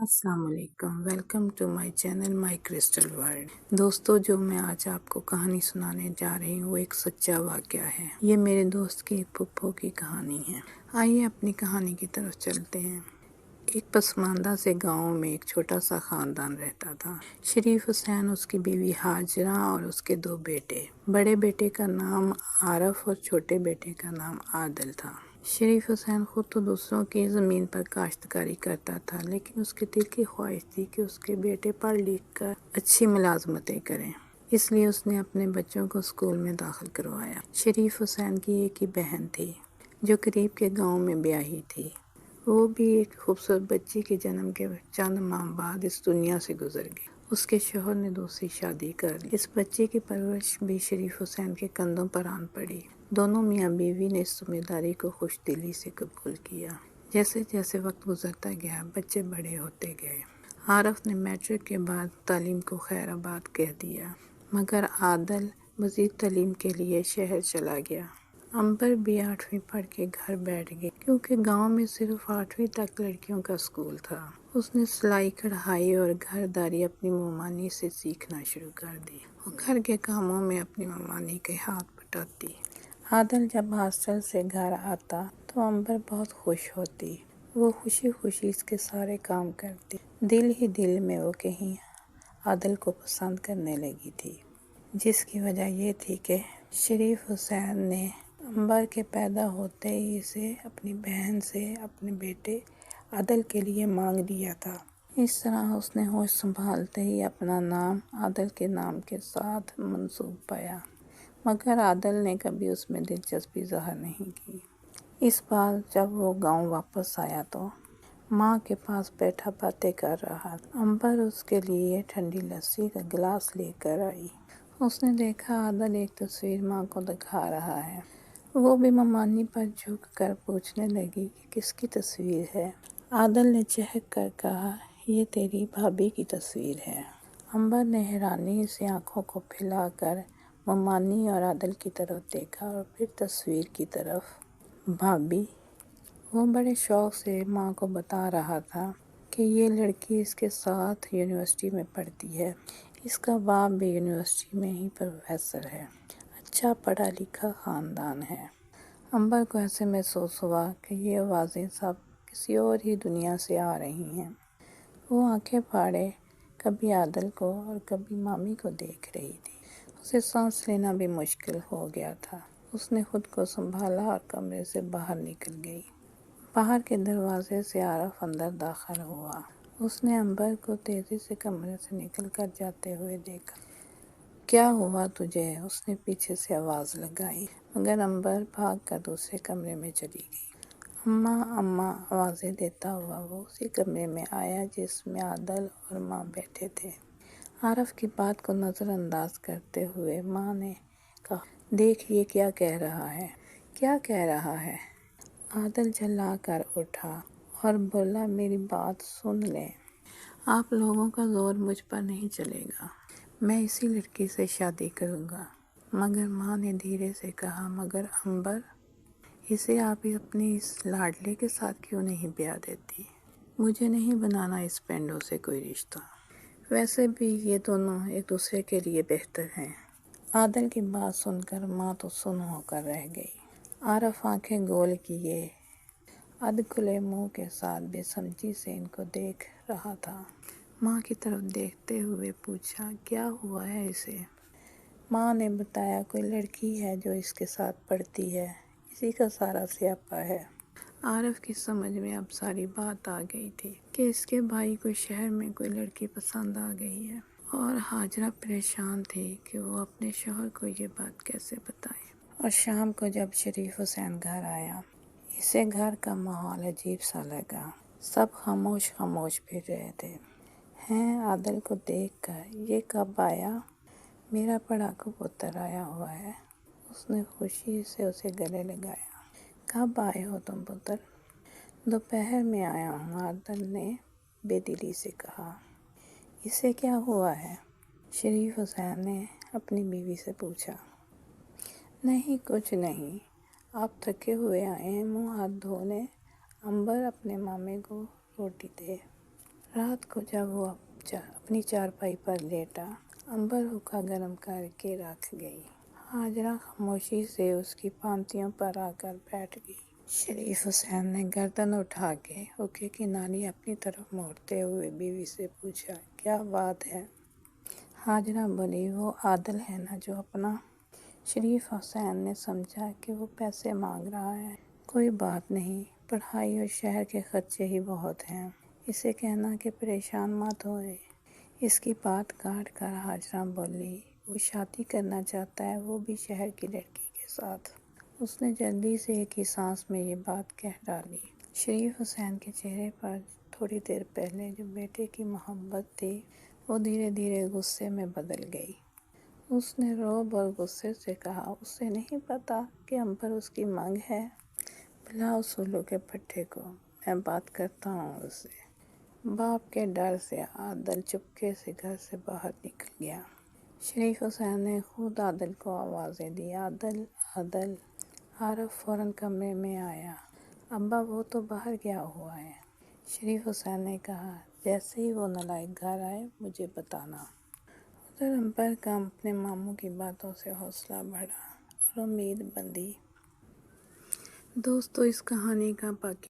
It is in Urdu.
السلام علیکم، welcome to my channel my crystal world. دوستو، جو میں آج آپ کو کہانی سنانے جا رہی ہوں وہ ایک سچا واقعہ ہے۔ یہ میرے دوست کی ایک پھپھو کی کہانی ہے۔ آئیے اپنی کہانی کی طرف چلتے ہیں۔ ایک پسماندہ سے گاؤں میں ایک چھوٹا سا خاندان رہتا تھا۔ شریف حسین، اس کی بیوی ہاجرہ اور اس کے 2 بیٹے۔ بڑے بیٹے کا نام عارف اور چھوٹے بیٹے کا نام عادل تھا۔ شریف حسین خود تو دوسروں کی زمین پر کاشتکاری کرتا تھا، لیکن اس کے دل کی خواہش تھی کہ اس کے بیٹے پڑھ لکھ کر اچھی ملازمتیں کریں۔ اس لیے اس نے اپنے بچوں کو اسکول میں داخل کروایا۔ شریف حسین کی ایک ہی بہن تھی جو قریب کے گاؤں میں بیاہی تھی۔ وہ بھی ایک خوبصورت بچی کے جنم کے چند ماہ بعد اس دنیا سے گزر گئی۔ اس کے شوہر نے دوسری شادی کر لی۔ اس بچے کی پرورش بھی شریف حسین کے کندھوں پر آن پڑی۔ دونوں میاں بیوی نے اس ذمہ داری کو خوش دلی سے قبول کیا۔ جیسے جیسے وقت گزرتا گیا، بچے بڑے ہوتے گئے۔ عارف نے میٹرک کے بعد تعلیم کو خیر آباد کہہ دیا، مگر عادل مزید تعلیم کے لیے شہر چلا گیا۔ عنبر بھی 8ویں پڑھ کے گھر بیٹھ گئی، کیونکہ گاؤں میں صرف 8ویں تک لڑکیوں کا اسکول تھا۔ اس نے سلائی کڑھائی اور گھرداری اپنی ممانی سے سیکھنا شروع کر دی۔ وہ گھر کے کاموں میں اپنی ممانی کے ہاتھ بٹاتی۔ عادل جب ہاسٹل سے گھر آتا تو عنبر بہت خوش ہوتی۔ وہ خوشی خوشی اس کے سارے کام کرتی۔ دل ہی دل میں وہ کہیں عادل کو پسند کرنے لگی تھی، جس کی وجہ یہ تھی کہ شریف حسین نے عنبر کے پیدا ہوتے ہی اسے اپنی بہن سے اپنے بیٹے عادل کے لیے مانگ لیا تھا۔ اس طرح اس نے ہوش سنبھالتے ہی اپنا نام عادل کے نام کے ساتھ منسوب پایا، مگر عادل نے کبھی اس میں دلچسپی ظاہر نہیں کی۔ اس بار جب وہ گاؤں واپس آیا تو ماں کے پاس بیٹھا باتیں کر رہا تھا۔ عنبر اس کے لیے ٹھنڈی لسی کا گلاس لے کر آئی۔ اس نے دیکھا عادل ایک تصویر ماں کو دکھا رہا ہے۔ وہ بھی ممانی پر جھک کر پوچھنے لگی کہ کس کی تصویر ہے۔ عادل نے چہک کر کہا، یہ تیری بھابھی کی تصویر ہے۔ عنبر نے حیرانی سے آنکھوں کو پھیلا کر ممانی اور عادل کی طرف دیکھا اور پھر تصویر کی طرف۔ بھابھی؟ وہ بڑے شوق سے ماں کو بتا رہا تھا کہ یہ لڑکی اس کے ساتھ یونیورسٹی میں پڑھتی ہے۔ اس کا باپ بھی یونیورسٹی میں ہی پروفیسر ہے۔ اچھا پڑھا لکھا خاندان ہے۔ عنبر کو ایسے محسوس ہوا کہ یہ آوازیں سب کسی اور ہی دنیا سے آ رہی ہیں۔ وہ آنکھیں پھاڑے کبھی عادل کو اور کبھی مامی کو دیکھ رہی تھی۔ اسے سانس لینا بھی مشکل ہو گیا تھا۔ اس نے خود کو سنبھالا اور کمرے سے باہر نکل گئی۔ باہر کے دروازے سے عارف اندر داخل ہوا۔ اس نے عنبر کو تیزی سے کمرے سے نکل کر جاتے ہوئے دیکھا۔ کیا ہوا تجھے؟ اس نے پیچھے سے آواز لگائی، مگر عنبر بھاگ کر دوسرے کمرے میں چلی گئی۔ اماں اماں آوازیں دیتا ہوا وہ اسی کمرے میں آیا جس میں عادل اور ماں بیٹھے تھے۔ عارف کی بات کو نظر انداز کرتے ہوئے ماں نے کہا، دیکھ یہ کیا کہہ رہا ہے۔ کیا کہہ رہا ہے؟ عادل جھلا کر اٹھا اور بولا، میری بات سن لیں۔ آپ لوگوں کا زور مجھ پر نہیں چلے گا۔ میں اسی لڑکی سے شادی کروں گا۔ مگر ماں نے دھیرے سے کہا، مگر عنبر، اسے آپ اپنے اس لاڈلے کے ساتھ کیوں نہیں بیاہ دیتی؟ مجھے نہیں بنانا اس پینڈوں سے کوئی رشتہ۔ ویسے بھی یہ دونوں ایک دوسرے کے لیے بہتر ہیں۔ عادل کی بات سن کر ماں تو سن ہو کر رہ گئی۔ عارف آنکھیں گول کیے ادھ کھلے منہ کے ساتھ بے سمجھی سے ان کو دیکھ رہا تھا۔ ماں کی طرف دیکھتے ہوئے پوچھا، کیا ہوا ہے اسے؟ ماں نے بتایا، کوئی لڑکی ہے جو اس کے ساتھ پڑھتی ہے، اسی کا سارا سیاپا ہے۔ عارف کی سمجھ میں اب ساری بات آ گئی تھی کہ اس کے بھائی کو شہر میں کوئی لڑکی پسند آ گئی ہے، اور ہاجرہ پریشان تھی کہ وہ اپنے شوہر کو یہ بات کیسے بتائے۔ اور شام کو جب شریف حسین گھر آیا، اسے گھر کا ماحول عجیب سا لگا۔ سب خاموش خاموش پھر رہے تھے۔ ہیں، عادل کو دیکھ کر، یہ کب آیا؟ میرا پڑھاکو پتر آیا ہوا ہے۔ اس نے خوشی سے اسے گلے لگایا۔ کب آئے ہو تم پتر؟ دوپہر میں آیا ہوں، عادل نے بے دلی سے کہا۔ اسے کیا ہوا ہے؟ شریف حسین نے اپنی بیوی سے پوچھا۔ نہیں، کچھ نہیں، آپ تھکے ہوئے آئے ہیں، منہ ہاتھ دھو لیں۔ عنبر، اپنے مامے کو روٹی دے۔ رات کو جب وہ اپنی چارپائی پر لیٹا، عنبر حقہ گرم کر کے رکھ گئی۔ ہاجرہ خاموشی سے اس کی پانتیوں پر آ کر بیٹھ گئی۔ شریف حسین نے گردن اٹھا کے حقے کی نالی اپنی طرف موڑتے ہوئے بیوی سے پوچھا، کیا بات ہے؟ ہاجرہ بولی، وہ عادل ہے نا جو اپنا؟ شریف حسین نے سمجھا کہ وہ پیسے مانگ رہا ہے۔ کوئی بات نہیں، پڑھائی اور شہر کے خرچے ہی بہت ہیں، اسے کہنا کہ پریشان مت ہوئے۔ اس کی بات کاٹ کر ہاجرہ بولی، وہ شادی کرنا چاہتا ہے، وہ بھی شہر کی لڑکی کے ساتھ۔ اس نے جلدی سے ایک ہی سانس میں یہ بات کہہ ڈالی۔ شریف حسین کے چہرے پر تھوڑی دیر پہلے جو بیٹے کی محبت تھی وہ دھیرے دھیرے غصے میں بدل گئی۔ اس نے رعب اور غصے سے کہا، اسے نہیں پتا کہ عنبر اس کی منگ ہے؟ بلا اس الو کے پٹھے کو، میں بات کرتا ہوں اس سے۔ باپ کے ڈر سے عادل چپکے سے گھر سے باہر نکل گیا۔ شریف حسین نے خود عادل کو آوازیں دی، عادل عادل۔ عارف فوراً کمرے میں آیا۔ ابا وہ تو باہر گیا ہوا ہے۔ شریف حسین نے کہا، جیسے ہی وہ نالائق گھر آئے مجھے بتانا۔ ادھر عنبر کا اپنے ماموں کی باتوں سے حوصلہ بڑھا اور امید بندھی۔ دوستو، اس کہانی کا باقی